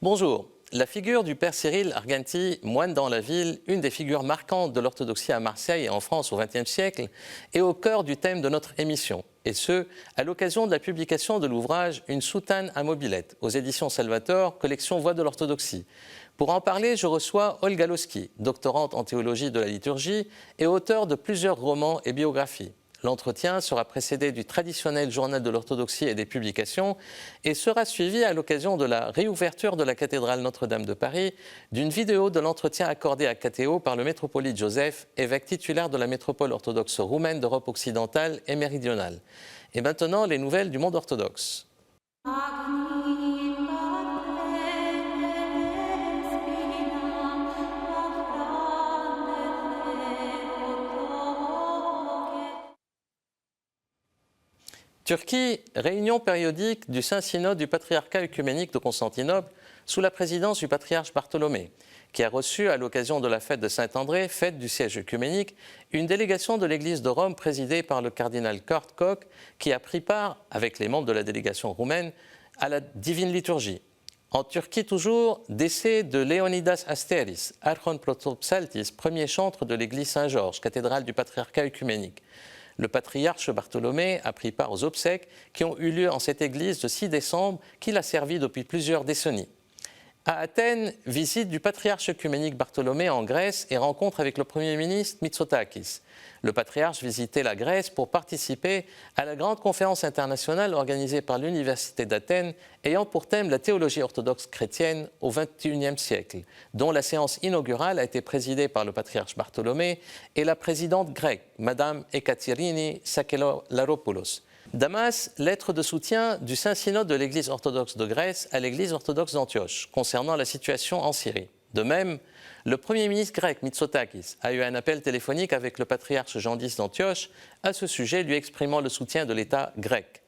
Bonjour. La figure du père Cyril Argenti, moine dans la ville, une des figures marquantes de l'orthodoxie à Marseille et en France au XXe siècle, est au cœur du thème de notre émission, et ce, à l'occasion de la publication de l'ouvrage « Une soutane à mobilette » aux éditions Salvator, collection Voix de l'orthodoxie. Pour en parler, je reçois Olga Loski, doctorante en théologie de la liturgie et auteure de plusieurs romans et biographies. L'entretien sera précédé du traditionnel journal de l'orthodoxie et des publications et sera suivi à l'occasion de la réouverture de la cathédrale Notre-Dame de Paris d'une vidéo de l'entretien accordé à Catéo par le métropolite Joseph, évêque titulaire de la métropole orthodoxe roumaine d'Europe occidentale et méridionale. Et maintenant, les nouvelles du monde orthodoxe. Turquie, réunion périodique du Saint-Synode du Patriarcat œcuménique de Constantinople sous la présidence du patriarche Bartholomée, qui a reçu à l'occasion de la fête de Saint-André, fête du siège œcuménique, une délégation de l'Église de Rome présidée par le cardinal Kurt Koch, qui a pris part, avec les membres de la délégation roumaine, à la divine liturgie. En Turquie toujours, décès de Léonidas Astéris, archon protopsaltis, premier chantre de l'église Saint-Georges, cathédrale du patriarcat œcuménique. Le patriarche Bartholomée a pris part aux obsèques qui ont eu lieu en cette église le 6 décembre, qu'il a servi depuis plusieurs décennies. À Athènes, visite du patriarche œcuménique Bartholomée en Grèce et rencontre avec le Premier ministre Mitsotakis. Le patriarche visitait la Grèce pour participer à la grande conférence internationale organisée par l'Université d'Athènes ayant pour thème la théologie orthodoxe chrétienne au XXIe siècle, dont la séance inaugurale a été présidée par le patriarche Bartholomée et la présidente grecque, Madame Ekaterini Sakellalaropoulos. Damas, lettre de soutien du Saint-Synode de l'Église orthodoxe de Grèce à l'Église orthodoxe d'Antioche concernant la situation en Syrie. De même, le Premier ministre grec Mitsotakis a eu un appel téléphonique avec le patriarche Jean X d'Antioche à ce sujet, lui exprimant le soutien de l'État grec.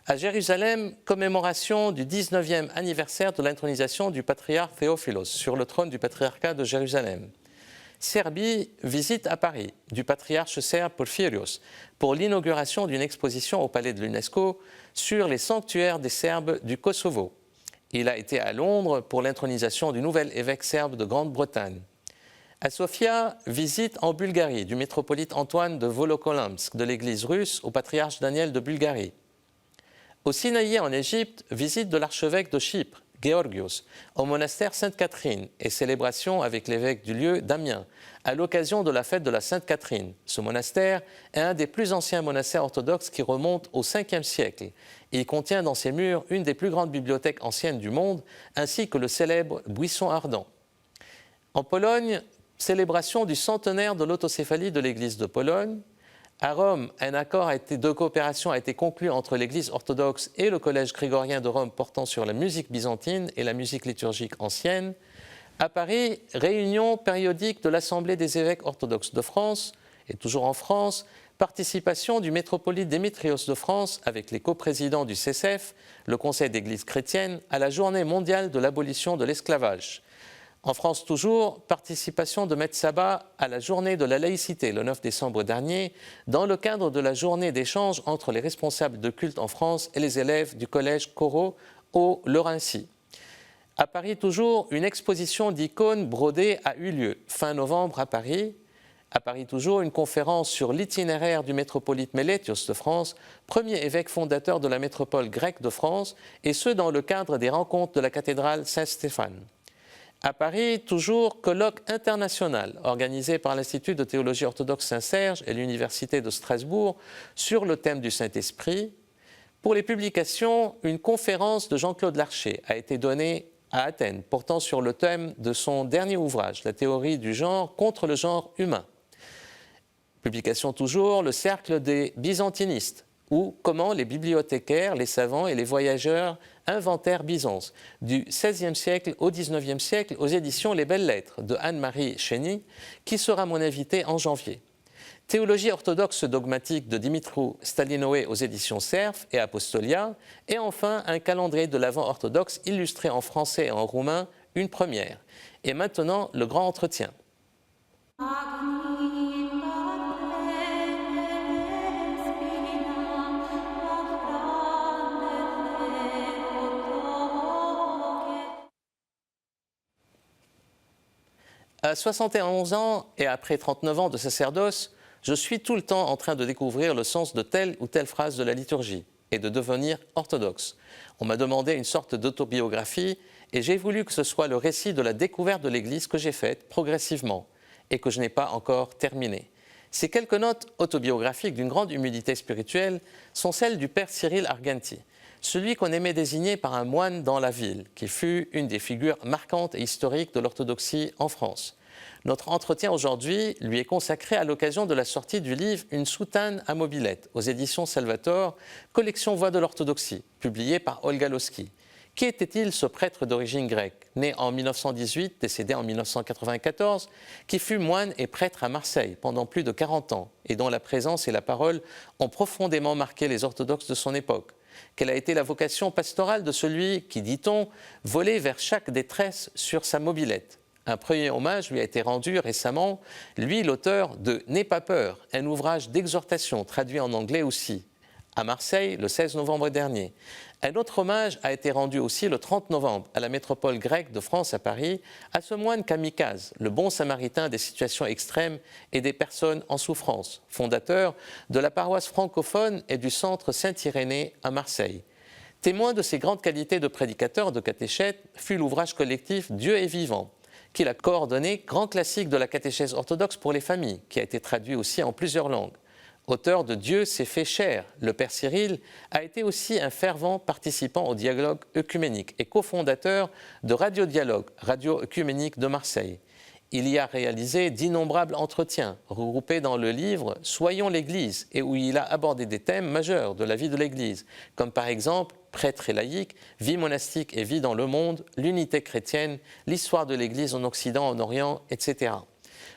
À Jérusalem, commémoration du 19e anniversaire de l'intronisation du patriarche Théophilos sur le trône du patriarcat de Jérusalem. Serbie, visite à Paris du patriarche serbe Porphyrios pour l'inauguration d'une exposition au palais de l'UNESCO sur les sanctuaires des Serbes du Kosovo. Il a été à Londres pour l'intronisation du nouvel évêque serbe de Grande-Bretagne. À Sofia, visite en Bulgarie du métropolite Antoine de Volokolamsk de l'église russe au patriarche Daniel de Bulgarie. Au Sinaï en Égypte, visite de l'archevêque de Chypre, Géorgios, au monastère Sainte-Catherine et célébration avec l'évêque du lieu, Damien, à l'occasion de la fête de la Sainte-Catherine. Ce monastère est un des plus anciens monastères orthodoxes qui remonte au 5e siècle. Il contient dans ses murs une des plus grandes bibliothèques anciennes du monde, ainsi que le célèbre buisson ardent. En Pologne, célébration du centenaire de l'autocéphalie de l'Église de Pologne. À Rome, un accord de coopération a été conclu entre l'Église orthodoxe et le Collège grégorien de Rome portant sur la musique byzantine et la musique liturgique ancienne. À Paris, réunion périodique de l'Assemblée des évêques orthodoxes de France, et toujours en France, participation du métropolite Démétrios de France avec les coprésidents du CCF, le Conseil d'Église chrétienne, à la Journée mondiale de l'abolition de l'esclavage. En France toujours, participation de Maître Sabat à la journée de la laïcité le 9 décembre dernier, dans le cadre de la journée d'échange entre les responsables de culte en France et les élèves du collège Corot au Laurency. À Paris toujours, une exposition d'icônes brodées a eu lieu fin novembre à Paris. À Paris toujours, une conférence sur l'itinéraire du métropolite Meletios de France, premier évêque fondateur de la métropole grecque de France, et ce dans le cadre des rencontres de la cathédrale Saint-Stéphane. À Paris, toujours, colloque international organisé par l'Institut de théologie orthodoxe Saint-Serge et l'Université de Strasbourg sur le thème du Saint-Esprit. Pour les publications, une conférence de Jean-Claude Larcher a été donnée à Athènes, portant sur le thème de son dernier ouvrage, La théorie du genre contre le genre humain. Publication toujours, le cercle des byzantinistes, ou comment les bibliothécaires, les savants et les voyageurs inventèrent Byzance, du XVIe siècle au XIXe siècle, aux éditions Les Belles Lettres de Anne-Marie Chény, qui sera mon invité en janvier. Théologie orthodoxe dogmatique de Dimitru Stalinoé aux éditions Cerf et Apostolia, et enfin un calendrier de l'Avent orthodoxe illustré en français et en roumain, une première. Et maintenant, le grand entretien. À 71 ans et après 39 ans de sacerdoce, je suis tout le temps en train de découvrir le sens de telle ou telle phrase de la liturgie et de devenir orthodoxe. On m'a demandé une sorte d'autobiographie et j'ai voulu que ce soit le récit de la découverte de l'Église que j'ai faite progressivement et que je n'ai pas encore terminée. Ces quelques notes autobiographiques d'une grande humilité spirituelle sont celles du père Cyril Argenti, celui qu'on aimait désigner par un moine dans la ville, qui fut une des figures marquantes et historiques de l'orthodoxie en France. Notre entretien aujourd'hui lui est consacré à l'occasion de la sortie du livre « Une soutane à mobilette » aux éditions Salvator, collection Voix de l'orthodoxie, publiée par Olga Loski. Qui était-il, ce prêtre d'origine grecque, né en 1918, décédé en 1994, qui fut moine et prêtre à Marseille pendant plus de 40 ans et dont la présence et la parole ont profondément marqué les orthodoxes de son époque? Quelle a été la vocation pastorale de celui qui, dit-on, volait vers chaque détresse sur sa mobilette? Un premier hommage lui a été rendu récemment, lui l'auteur de « N'aie pas peur », un ouvrage d'exhortation traduit en anglais aussi, à Marseille le 16 novembre dernier. Un autre hommage a été rendu aussi le 30 novembre à la métropole grecque de France à Paris, à ce moine kamikaze, le bon samaritain des situations extrêmes et des personnes en souffrance, fondateur de la paroisse francophone et du centre Saint-Irénée à Marseille. Témoin de ses grandes qualités de prédicateur, de catéchète, fut l'ouvrage collectif « Dieu est vivant », qu'il a coordonné, grand classique de la catéchèse orthodoxe pour les familles, qui a été traduit aussi en plusieurs langues. Auteur de Dieu s'est fait chair, le père Cyril a été aussi un fervent participant au dialogue œcuménique et cofondateur de Radio Dialogue, radio œcuménique de Marseille. Il y a réalisé d'innombrables entretiens regroupés dans le livre « Soyons l'Église » et où il a abordé des thèmes majeurs de la vie de l'Église, comme par exemple prêtre et laïque, vie monastique et vie dans le monde, l'unité chrétienne, l'histoire de l'Église en Occident, en Orient, etc.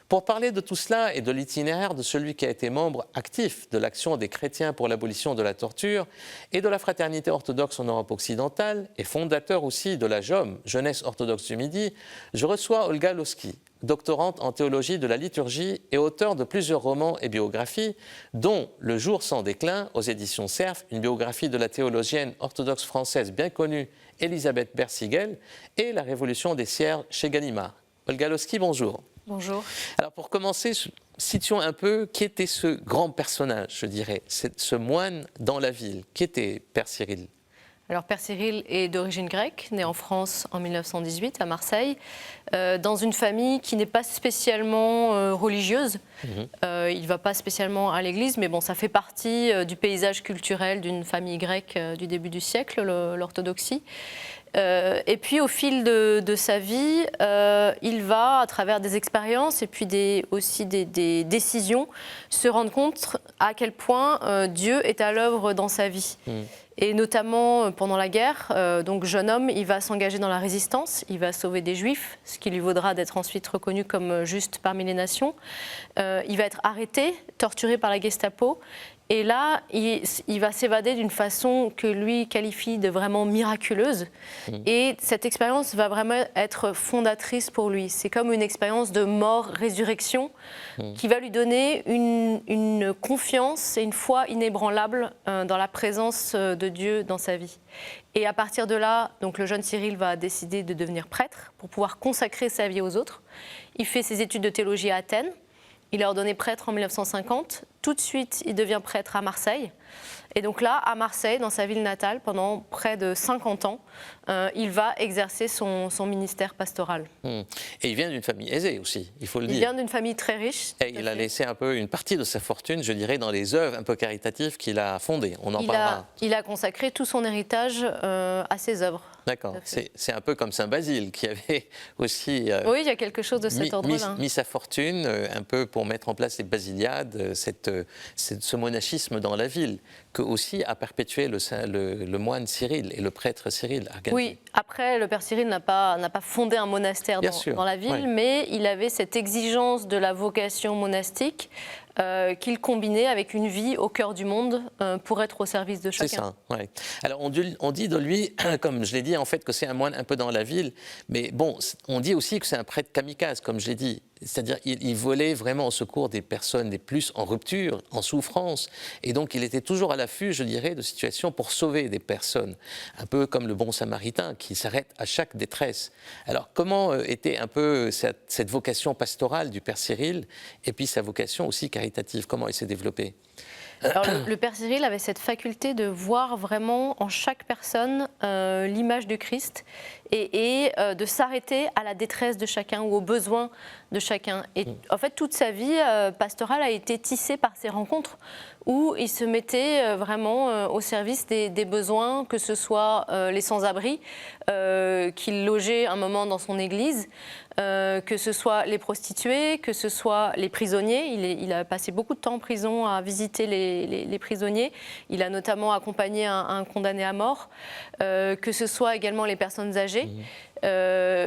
Pour parler de tout cela et de l'itinéraire de celui qui a été membre actif de l'Action des chrétiens pour l'abolition de la torture et de la fraternité orthodoxe en Europe occidentale et fondateur aussi de la JOM, Jeunesse orthodoxe du Midi, je reçois Olga Loski, doctorante en théologie de la liturgie et auteur de plusieurs romans et biographies, dont Le jour sans déclin aux éditions Cerf, une biographie de la théologienne orthodoxe française bien connue Elisabeth Berzigel, et La Révolution des Cierges chez Gallimard. Olga Loski, bonjour. Bonjour. Alors pour commencer, situons un peu qui était ce grand personnage, je dirais, ce moine dans la ville. Qui était Père Cyril? Alors Père Cyril est d'origine grecque, né en France en 1918 à Marseille, dans une famille qui n'est pas spécialement religieuse. Il ne va pas spécialement à l'église, mais bon, ça fait partie du paysage culturel d'une famille grecque du début du siècle, l'orthodoxie. Et puis au fil de sa vie, il va, à travers des expériences et puis aussi des décisions, se rendre compte à quel point Dieu est à l'œuvre dans sa vie. Et notamment pendant la guerre, donc jeune homme, il va s'engager dans la résistance, il va sauver des Juifs, ce qui lui vaudra d'être ensuite reconnu comme juste parmi les nations. Il va être arrêté, torturé par la Gestapo. Et là, il va s'évader d'une façon que lui qualifie de vraiment miraculeuse. Et cette expérience va vraiment être fondatrice pour lui. C'est comme une expérience de mort-résurrection qui va lui donner une confiance et une foi inébranlable dans la présence de Dieu dans sa vie. Et à partir de là, donc le jeune Cyril va décider de devenir prêtre pour pouvoir consacrer sa vie aux autres. Il fait ses études de théologie à Athènes. Il est ordonné prêtre en 1950. Tout de suite, il devient prêtre à Marseille. Et donc là, à Marseille, dans sa ville natale, pendant près de 50 ans, il va exercer son ministère pastoral. Et il vient d'une famille aisée aussi, il faut le dire. Il vient d'une famille très riche. Et il a laissé un peu une partie de sa fortune, je dirais, dans les œuvres un peu caritatives qu'il a fondées. On en parlera. Il a consacré tout son héritage à ses œuvres. D'accord. C'est un peu comme Saint Basile qui avait aussi oui, il y a quelque chose de cet ordre-là. mis sa fortune un peu pour mettre en place les basiliades, ce monachisme dans la ville, que aussi a perpétué le moine Cyril et le prêtre Cyril Argenti. Oui, après, le père Cyril n'a pas fondé un monastère dans la ville, mais il avait cette exigence de la vocation monastique qu'il combinait avec une vie au cœur du monde pour être au service de chacun. C'est ça, oui. Alors on dit de lui, comme je l'ai dit, en fait, que c'est un moine un peu dans la ville, mais bon, on dit aussi que c'est un prêtre kamikaze, comme je l'ai dit. C'est-à-dire il volait vraiment au secours des personnes les plus en rupture, en souffrance. Et donc, il était toujours à l'affût, je dirais, de situations pour sauver des personnes. Un peu comme le bon samaritain qui s'arrête à chaque détresse. Alors, comment était un peu cette vocation pastorale du Père Cyril et puis sa vocation aussi caritative? Comment elle s'est développée? Alors, le Père Cyril avait cette faculté de voir vraiment en chaque personne l'image du Christ et de s'arrêter à la détresse de chacun ou aux besoins de chacun. Et en fait, toute sa vie pastorale a été tissée par ces rencontres où il se mettait vraiment au service des besoins, que ce soit les sans-abri qu'il logeait un moment dans son église, que ce soit les prostituées, que ce soit les prisonniers. Il a passé beaucoup de temps en prison à visiter les prisonniers. Il a notamment accompagné un condamné à mort, que ce soit également les personnes âgées,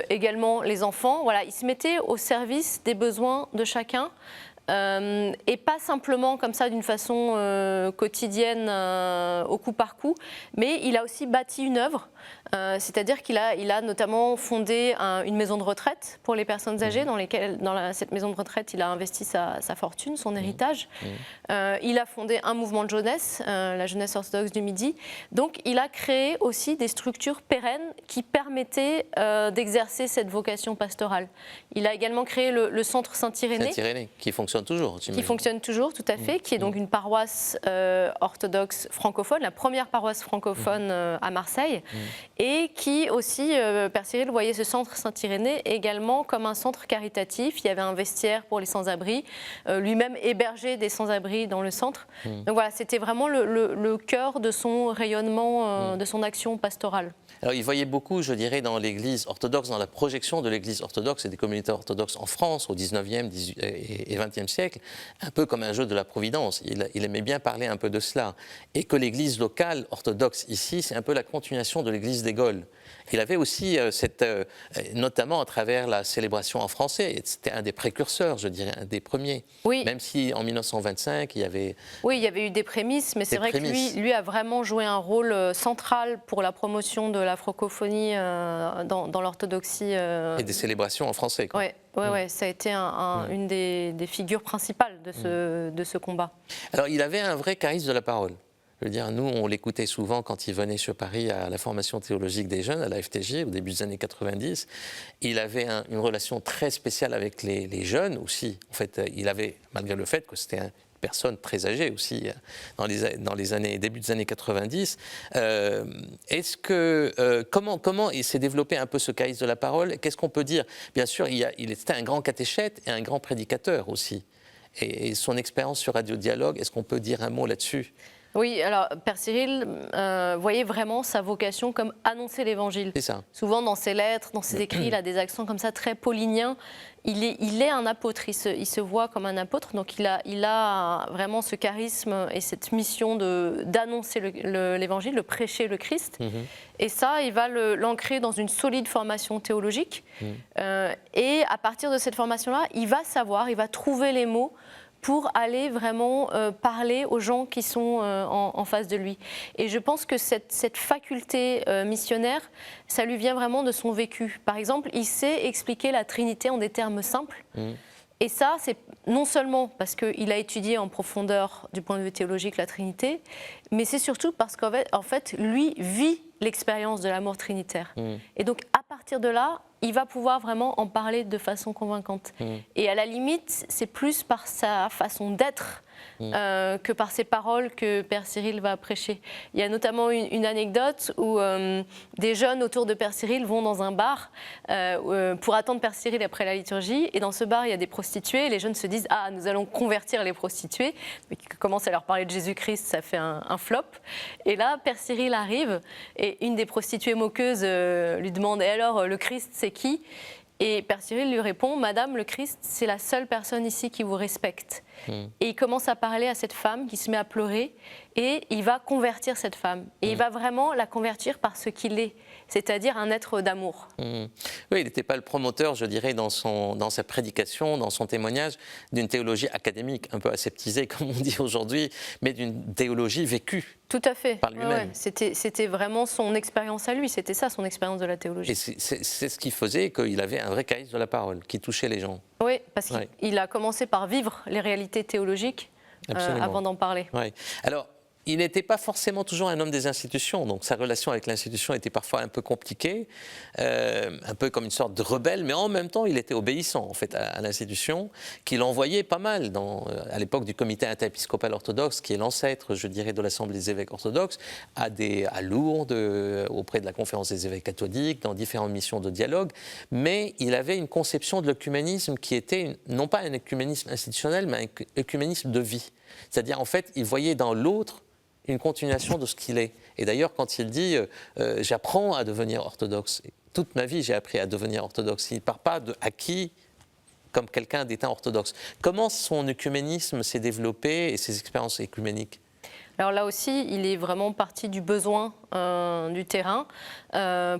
également les enfants. Voilà, il se mettait au service des besoins de chacun. Et pas simplement comme ça d'une façon quotidienne au coup par coup, mais il a aussi bâti une œuvre, c'est-à-dire qu'il a notamment fondé une maison de retraite pour les personnes âgées dans cette maison de retraite il a investi sa fortune, son héritage. Il a fondé un mouvement de jeunesse, la jeunesse orthodoxe du Midi. Donc il a créé aussi des structures pérennes qui permettaient d'exercer cette vocation pastorale. Il a également créé le centre Saint-Irénée. Saint-Irénée, qui fonctionne toujours, qui fonctionne toujours, tout à fait, qui est donc une paroisse orthodoxe francophone, la première paroisse francophone à Marseille, et qui aussi, Père Cyril voyait ce centre Saint-Irénée également comme un centre caritatif. Il y avait un vestiaire pour les sans-abri, lui-même hébergeait des sans-abri dans le centre. Donc voilà, c'était vraiment le cœur de son rayonnement, de son action pastorale. Alors, il voyait beaucoup, je dirais, dans l'Église orthodoxe, dans la projection de l'Église orthodoxe et des communautés orthodoxes en France au 19e et 20e siècle, un peu comme un jeu de la Providence. Il aimait bien parler un peu de cela. Et que l'Église locale orthodoxe ici, c'est un peu la continuation de l'Église des Gaules. Il avait aussi, notamment à travers la célébration en français, c'était un des précurseurs, je dirais, un des premiers. Oui. Même si en 1925, il y avait... Oui, il y avait eu des prémices, mais c'est vrai que lui a vraiment joué un rôle central pour la promotion de la francophonie dans l'orthodoxie. Et des célébrations en français. Oui, ça a été une des figures principales de ce combat. Alors, il avait un vrai charisme de la parole. Je veux dire, nous, on l'écoutait souvent quand il venait sur Paris à la formation théologique des jeunes, à la FTJ, au début des années 90. Il avait une relation très spéciale avec les jeunes aussi. En fait, il avait, malgré le fait que c'était une personne très âgée aussi, dans les années, début des années 90. Comment il s'est développé un peu ce charisme de la parole? Qu'est-ce qu'on peut dire? Bien sûr, il était un grand catéchète et un grand prédicateur aussi. Et son expérience sur Radio Dialogue, est-ce qu'on peut dire un mot là-dessus? Oui, alors Père Cyril voyait vraiment sa vocation comme annoncer l'Évangile. C'est ça. Souvent dans ses lettres, dans ses écrits, il a des accents comme ça très pauliniens. Il est un apôtre, il se voit comme un apôtre, donc il a vraiment ce charisme et cette mission d'annoncer l'Évangile, de prêcher le Christ. Et ça, il va l'ancrer dans une solide formation théologique. Et à partir de cette formation-là, il va trouver les mots pour aller vraiment parler aux gens qui sont en face de lui. Et je pense que cette faculté missionnaire, ça lui vient vraiment de son vécu. Par exemple, il sait expliquer la Trinité en des termes simples. Et ça, c'est non seulement parce qu'il a étudié en profondeur du point de vue théologique la Trinité, mais c'est surtout parce qu'en fait, lui vit l'expérience de l'amour trinitaire. Et donc, à partir de là, il va pouvoir vraiment en parler de façon convaincante. Et à la limite, c'est plus par sa façon d'être que par ses paroles que Père Cyril va prêcher. Il y a notamment une anecdote où des jeunes autour de Père Cyril vont dans un bar pour attendre Père Cyril après la liturgie. Et dans ce bar, il y a des prostituées. Et les jeunes se disent « Ah, nous allons convertir les prostituées ». Mais qui commencent à leur parler de Jésus-Christ, ça fait un flop. Et là, Père Cyril arrive et une des prostituées moqueuses lui demande « Et alors, le Christ, c'est qui ?» Et Père Cyril lui répond « Madame, le Christ, c'est la seule personne ici qui vous respecte. Et il commence à parler à cette femme qui se met à pleurer et il va convertir cette femme. Et il va vraiment la convertir par ce qu'il est, c'est-à-dire un être d'amour. Oui, il n'était pas le promoteur, je dirais, dans sa prédication, dans son témoignage, d'une théologie académique, un peu aseptisée, comme on dit aujourd'hui, mais d'une théologie vécue. Tout à fait. Par lui-même. C'était vraiment son expérience à lui, c'était ça son expérience de la théologie. Et c'est ce qui faisait qu'il avait un vrai charisme de la parole, qui touchait les gens. Oui, parce qu'il a commencé par vivre les réalités théologiques avant d'en parler. Oui. Alors, il n'était pas forcément toujours un homme des institutions, donc sa relation avec l'institution était parfois un peu compliquée, un peu comme une sorte de rebelle, mais en même temps, il était obéissant en fait à l'institution, qu'il envoyait pas mal à l'époque du comité interépiscopal orthodoxe, qui est l'ancêtre, je dirais, de l'Assemblée des évêques orthodoxes, à Lourdes, auprès de la conférence des évêques catholiques, dans différentes missions de dialogue, mais il avait une conception de l'œcuménisme qui était non pas un œcuménisme institutionnel, mais un œcuménisme de vie. C'est-à-dire, en fait, il voyait dans l'autre une continuation de ce qu'il est. Et d'ailleurs, quand il dit « j'apprends à devenir orthodoxe », toute ma vie j'ai appris à devenir orthodoxe, il ne part pas de acquis comme quelqu'un d'état orthodoxe. Comment son œcuménisme s'est développé et ses expériences œcuméniques ? Alors là aussi, il est vraiment parti du besoin du terrain.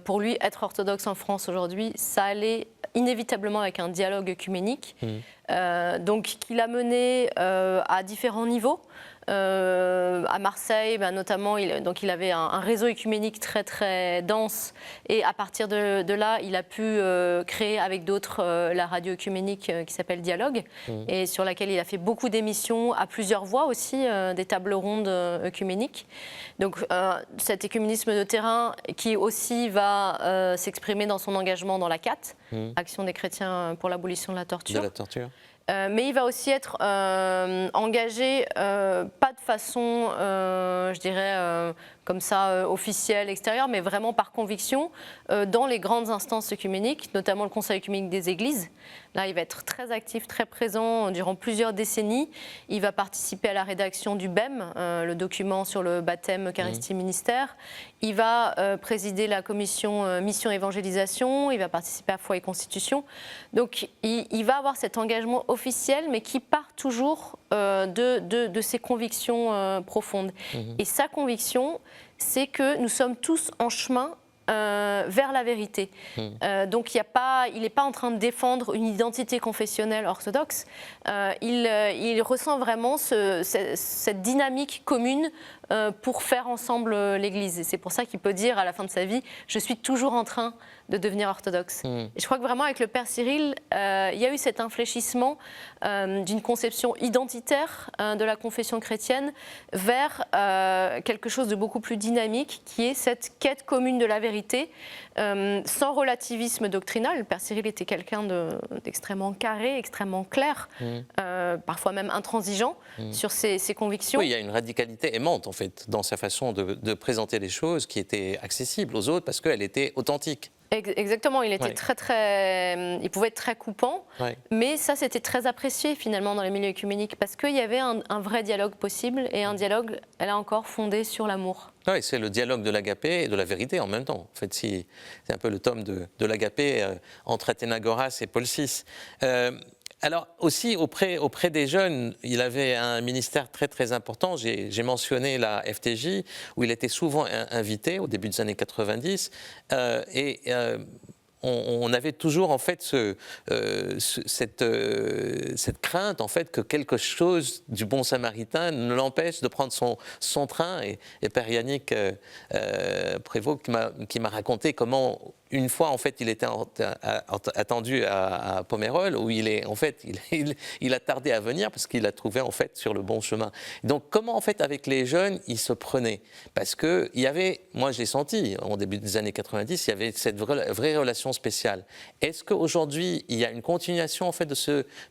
Pour lui, être orthodoxe en France aujourd'hui, ça allait inévitablement avec un dialogue œcuménique, donc qu'il a mené à différents niveaux. À Marseille, notamment, il avait un réseau œcuménique très très dense et à partir de là, il a pu créer avec d'autres la radio œcuménique qui s'appelle Dialogue et sur laquelle il a fait beaucoup d'émissions à plusieurs voix aussi, des tables rondes œcuméniques. Donc cet œcuménisme de terrain qui aussi va s'exprimer dans son engagement dans la CAT, Action des chrétiens pour l'abolition de la torture. Mais il va aussi être engagé, pas de façon, je dirais, comme ça, officielle, extérieure, mais vraiment par conviction, dans les grandes instances œcuméniques, notamment le Conseil œcuménique des Églises. Là, il va être très actif, très présent durant plusieurs décennies. Il va participer à la rédaction du BEM, le document sur le baptême, Eucharistie, ministère. Il va présider la commission Mission Évangélisation. Il va participer à Foi et Constitution. Donc, il va avoir cet engagement officiel, mais qui part toujours de ses convictions profondes. Et sa conviction, c'est que nous sommes tous en chemin vers la vérité. Donc il n'est pas en train de défendre une identité confessionnelle orthodoxe, il ressent vraiment cette dynamique commune pour faire ensemble l'Église. Et c'est pour ça qu'il peut dire à la fin de sa vie « je suis toujours en train de devenir orthodoxe ». Et je crois que vraiment avec le Père Cyril, il y a eu cet infléchissement d'une conception identitaire de la confession chrétienne vers quelque chose de beaucoup plus dynamique qui est cette quête commune de la vérité, sans relativisme doctrinal. Le Père Cyril était quelqu'un d'extrêmement carré, extrêmement clair, parfois même intransigeant sur ses convictions. Oui, il y a une radicalité aimante en fait dans sa façon de présenter les choses qui était accessible aux autres parce qu'elle était authentique. Exactement, il était il pouvait être très coupant, mais ça c'était très apprécié finalement dans les milieux œcuméniques parce qu'il y avait un vrai dialogue possible et un dialogue, là encore, fondé sur l'amour. Oui, c'est le dialogue de l'agapé et de la vérité en même temps. En fait, c'est un peu le tome de l'agapé entre Athénagoras et Paul VI. Alors aussi, auprès des jeunes, il avait un ministère très très important. J'ai mentionné la FTJ, où il était souvent invité au début des années 90. On avait toujours en fait cette crainte en fait que quelque chose du bon samaritain ne l'empêche de prendre son train. Et Père Yannick Prévost qui m'a raconté comment une fois, en fait, il était attendu à Pomerol, où il a tardé à venir parce qu'il a trouvé, en fait, sur le bon chemin. Donc, comment, en fait, avec les jeunes, il se prenait ? Parce qu'il y avait, moi, je l'ai senti, au début des années 90, il y avait cette vraie relation spéciale. Est-ce qu'aujourd'hui, il y a une continuation, en fait, de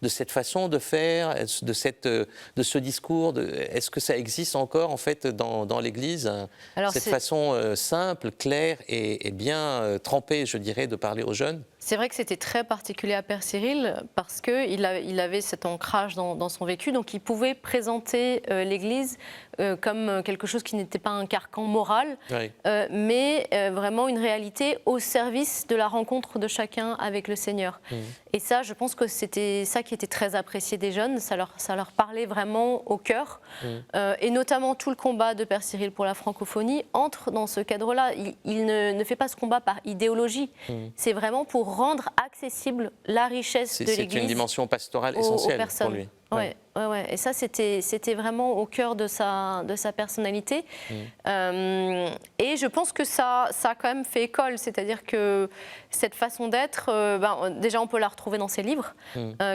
cette façon de faire, de ce discours est-ce que ça existe encore, en fait, dans l'Église, cette façon simple, claire et bien trempée, je dirais, de parler aux jeunes? C'est vrai que c'était très particulier à Père Cyril parce qu'il avait cet ancrage dans son vécu, donc il pouvait présenter l'Église comme quelque chose qui n'était pas un carcan moral, Oui. mais vraiment une réalité au service de la rencontre de chacun avec le Seigneur. Et ça, je pense que c'était ça qui était très apprécié des jeunes, ça leur parlait vraiment au cœur, et notamment tout le combat de Père Cyril pour la francophonie entre dans ce cadre-là. Il ne fait pas ce combat par idéologie, c'est vraiment pour rendre accessible la richesse de l'Église. C'est une dimension pastorale essentielle pour lui. Ouais. Et ça, c'était vraiment au cœur de sa personnalité. Et je pense que ça a quand même fait école, c'est-à-dire que cette façon d'être, déjà on peut la retrouver dans ses livres,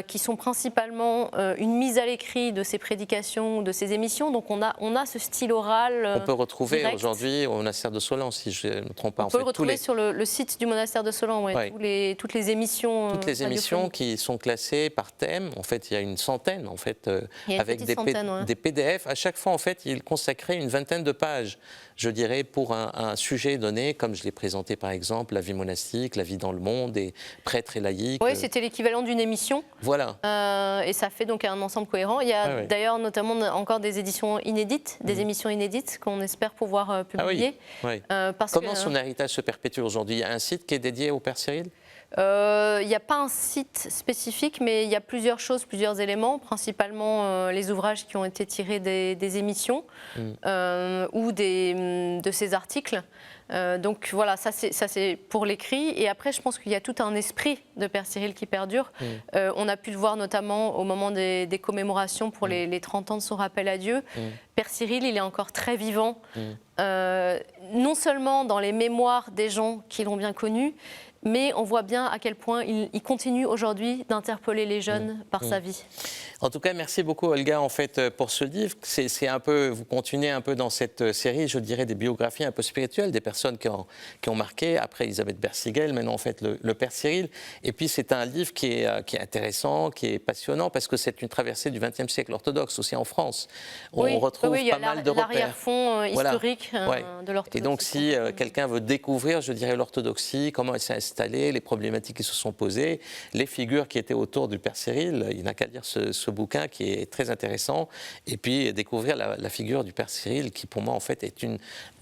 qui sont principalement une mise à l'écrit de ses prédications, de ses émissions. Donc on a ce style oral. On peut retrouver direct. Aujourd'hui au monastère de Solan, si je ne me trompe pas. On peut le retrouver sur le site du monastère de Solan, toutes les émissions. Toutes les émissions qui sont classées par thème. En fait, il y a une centaine, en fait, avec des PDF. À chaque fois, en fait, il consacrait une vingtaine de pages, je dirais, pour un sujet donné, comme je l'ai présenté par exemple, la vie monastique, la vie dans le monde, et prêtres et laïcs. Oui, c'était l'équivalent d'une émission. Voilà. Et ça fait donc un ensemble cohérent. Il y a d'ailleurs notamment encore des éditions inédites, des émissions inédites qu'on espère pouvoir publier. Comment son héritage se perpétue aujourd'hui? Il y a un site qui est dédié au Père Cyril? Il n'y a pas un site spécifique, mais il y a plusieurs choses, plusieurs éléments, principalement les ouvrages qui ont été tirés des émissions ou de ces articles. Donc voilà, ça c'est pour l'écrit. Et après, je pense qu'il y a tout un esprit de Père Cyril qui perdure. On a pu le voir notamment au moment des commémorations pour les 30 ans de son rappel à Dieu. Père Cyril, il est encore très vivant, non seulement dans les mémoires des gens qui l'ont bien connu, mais on voit bien à quel point il continue aujourd'hui d'interpeller les jeunes par sa vie. En tout cas, merci beaucoup Olga en fait pour ce livre. C'est un peu, vous continuez un peu dans cette série, je dirais, des biographies un peu spirituelles des personnes qui ont marqué. Après Elisabeth Berzigel, maintenant en fait le Père Cyril. Et puis c'est un livre qui est intéressant, qui est passionnant parce que c'est une traversée du XXe siècle orthodoxe aussi en France. On retrouve pas mal de repères. L'arrière-fond historique de l'orthodoxie. Et donc si quelqu'un veut découvrir, je dirais, l'orthodoxie, comment elle s'est installée, les problématiques qui se sont posées, les figures qui étaient autour du Père Cyril, il n'a qu'à lire ce bouquin qui est très intéressant, et puis découvrir la figure du Père Cyril qui pour moi en fait est une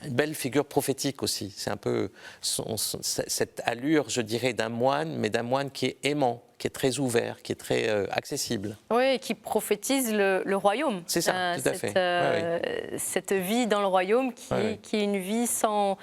belle figure prophétique aussi. C'est un peu cette allure, je dirais, d'un moine, mais d'un moine qui est aimant, qui est très ouvert, qui est très accessible. Oui, qui prophétise le royaume. C'est ça, tout à fait. Cette vie dans le royaume qui est une vie sans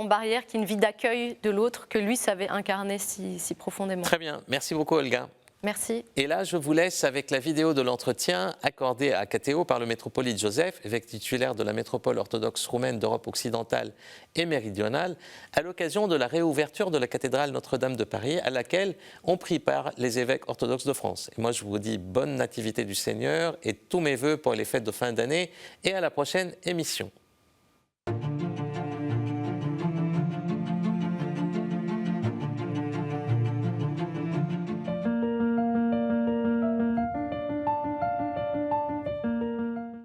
barrière, qui est une vie d'accueil de l'autre, que lui savait incarner si profondément. Très bien, merci beaucoup Olga. Merci. Et là, je vous laisse avec la vidéo de l'entretien accordé à KTO par le métropolite Joseph, évêque titulaire de la métropole orthodoxe roumaine d'Europe occidentale et méridionale, à l'occasion de la réouverture de la cathédrale Notre-Dame de Paris, à laquelle ont pris part les évêques orthodoxes de France. Et moi, je vous dis bonne nativité du Seigneur et tous mes vœux pour les fêtes de fin d'année et à la prochaine émission.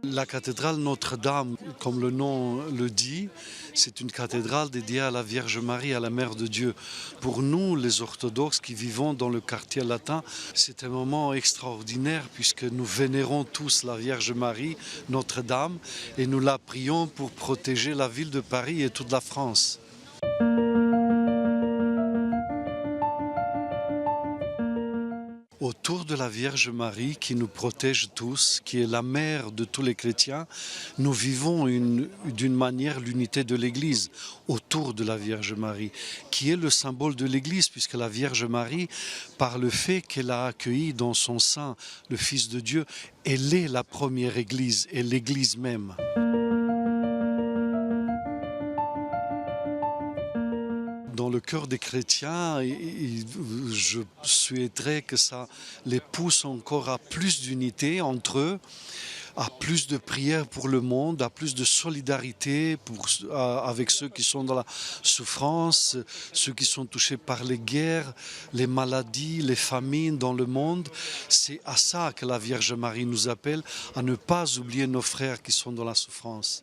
La cathédrale Notre-Dame, comme le nom le dit, c'est une cathédrale dédiée à la Vierge Marie, à la Mère de Dieu. Pour nous, les orthodoxes qui vivons dans le quartier latin, c'est un moment extraordinaire puisque nous vénérons tous la Vierge Marie, Notre-Dame, et nous la prions pour protéger la ville de Paris et toute la France. Autour de la Vierge Marie qui nous protège tous, qui est la mère de tous les chrétiens, nous vivons d'une manière l'unité de l'Église autour de la Vierge Marie, qui est le symbole de l'Église, puisque la Vierge Marie, par le fait qu'elle a accueilli dans son sein le Fils de Dieu, elle est la première Église et l'Église même. Dans le cœur des chrétiens, je souhaiterais que ça les pousse encore à plus d'unité entre eux, à plus de prières pour le monde, à plus de solidarité avec ceux qui sont dans la souffrance, ceux qui sont touchés par les guerres, les maladies, les famines dans le monde. C'est à ça que la Vierge Marie nous appelle, à ne pas oublier nos frères qui sont dans la souffrance.